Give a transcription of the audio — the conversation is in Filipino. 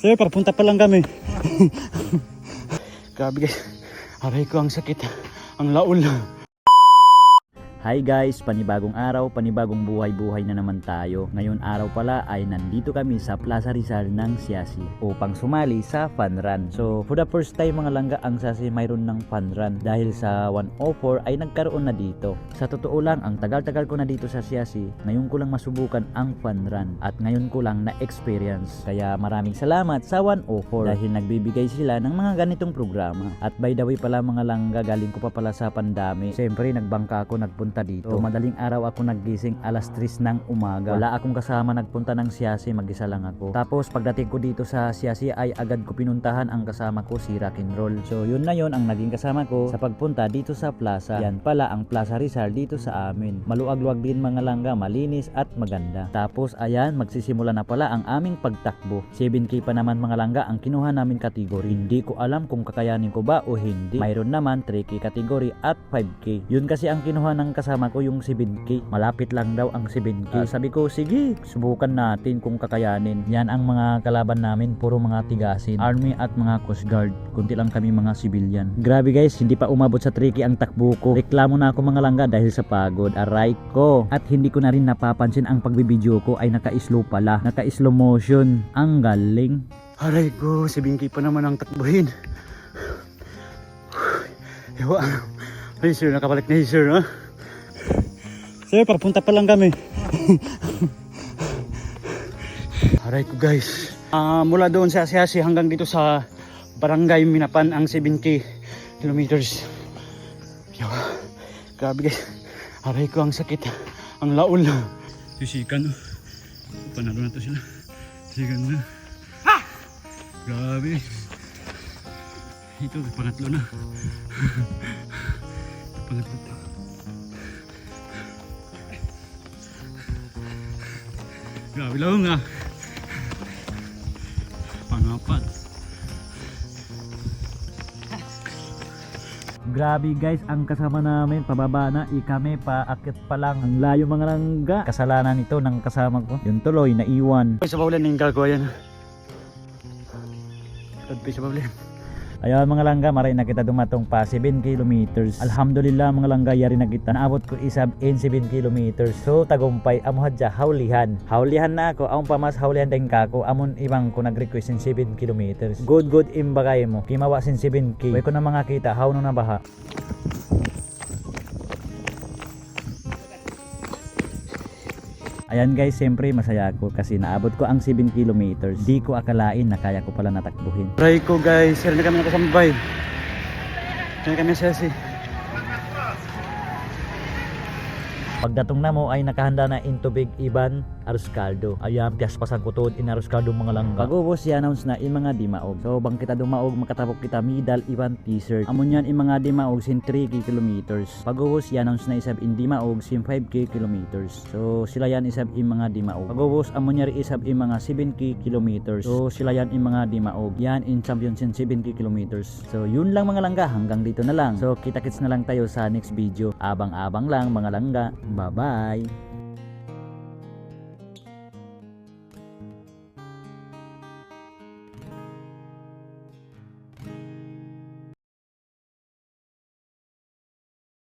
Sir, papunta pa lang kami. Grabe guys. Aray ko ang sakit. Ang laol. Hi guys, panibagong araw, panibagong buhay-buhay na naman tayo. Ngayon araw pala ay nandito kami sa Plaza Rizal ng Siasi upang sumali sa fun run. So for the first time mga langga, ang Siasi mayroon ng fun run dahil sa 104 ay nagkaroon na dito. Sa totoo lang, ang tagal-tagal ko na dito sa Siasi, ngayon ko lang masubukan ang fun run at ngayon ko lang na-experience. Kaya maraming salamat sa 104 dahil nagbibigay sila ng mga ganitong programa. At by the way pala mga langga, galing ko pa pala sa Pandami. Siyempre nagbangka ako, nagpunta dito. Madaling araw ako naggising alas 3 ng umaga. Wala akong kasama nagpunta ng Siasi, mag-isa lang ako. Tapos pagdating ko dito sa Siasi ay agad ko pinuntahan ang kasama ko, si Rock'n'Roll. So yun na yun ang naging kasama ko sa pagpunta dito sa plaza. Yan pala ang Plaza Rizal dito sa amin. Maluag-luag din mga langga, malinis at maganda. Tapos ayan, magsisimula na pala ang aming pagtakbo. 7K pa naman mga langga ang kinuha namin kategory. Hindi ko alam kung kakayanin ko ba o hindi. Mayroon naman 3K kategory at 5K. Yun kasi ang kinuha ng kasama ko, yung 7K. Malapit lang daw ang 7K. Sabi ko, sige, subukan natin kung kakayanin. Yan ang mga kalaban namin, puro mga tigasin, army at mga coast guard. Kunti lang kami mga civilian. Grabe guys, hindi pa umabot sa 3K ang takbo ko. Reklamo na ako mga langga dahil sa pagod. Aray ko. At hindi ko na rin napapansin ang pagbibideo ko ay naka-slow pala. Naka-slow motion. Ang galing. Aray ko, 7K pa naman ang takbuhin. Ewa. Ay sir, nakabalik na sir, ha? Sir, papunta pa lang kami. Aray ko guys. Mula doon sa Siasi hanggang dito sa Barangay Minapan ang 7K kilometers. Grabe guys. Aray ko ang sakit. Ang laol. Sisikan. Panalo na to sila. Sisikan na. Grabe. Ito, pangatlo na. Pangatlo to. Grabe lang nga. Pangapat. Grabe guys, ang kasama namin pababa na, ikame paakit pa lang. Ang layo mga langga. Kasalanan ito ng kasama ko. Yung tuloy naiwan. Sa bawlan ng gagawa yan. Sa bawlan. Ayan mga langga, maray na kita dumatong pa 7 kilometers. Alhamdulillah mga langga, yari na kita. Naabot ko isab in 7 kilometers. So tagumpay, amuhadya, haulihan. Haulihan na ako, amon pa mas haulihan din ka ako. Amon ibang ko nag-request in 7 kilometers. Good imbagay mo. Kimawa sin 7K. Way ko na mga kita, how no na baha. Ayan guys, siyempre masaya ako kasi naabot ko ang 7 kilometers. Di ko akalain na kaya ko pala natakbuhin. Try ko guys, sir na kami nakasambay. Sir kami Siasi. Pagdatong na mo ay nakahanda na in tubig iban arroz caldo. Ayan, piyas pasang kutod in arroz caldo mga langga. Pag-ubos i-announce na in mga dimaog. So bang kita dumaog, makatapok kita medal iban t-shirt. Amon yan in mga dimaog sin 3 kilometers. Pag-ubos i-announce na isab in dimaog sin 5 kilometers. So sila yan isab in mga dimaog. Pag-ubos amon yan isab in mga 7 kilometers. So sila yan in mga dimaog. Yan in champion sin 7 kilometers. So yun lang mga langga, hanggang dito na lang. So kita-kits na lang tayo sa next video. Abang-abang lang mga langga. Bye-bye!